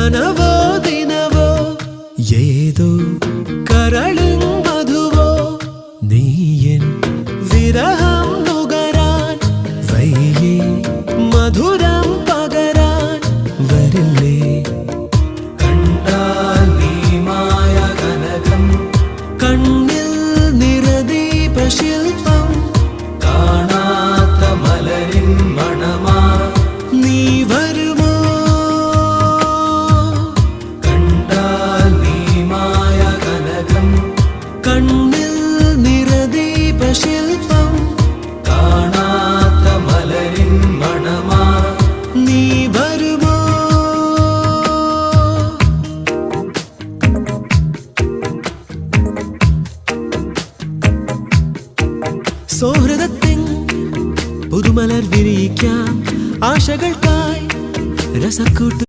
കനവോ ദിനവോ ഏതോ കരളിൻ മധുവോ നീയൻ വിരഹം നുകരാൻ വയ്യേ മധുരം പകരാൻ വരില്ലേ കണ്ടാൽ നീ മായ കനകം കണ്ണിൽ നിറദീപശില്പം കാണാത്ത മലരിൻ മണമാ നീ വരുമോ കണ്ടാൽ നീ മായ കനകം കണ്ണിൽ നിറദീപശില്പം കാണാത്ത മലരിൻ മണമാ നീ വരുമോ സൗഹൃദത്തിൻ പുതുമലർ വിരിയിക്കാം ആശകൾക്കായി രസക്കൂട്ട്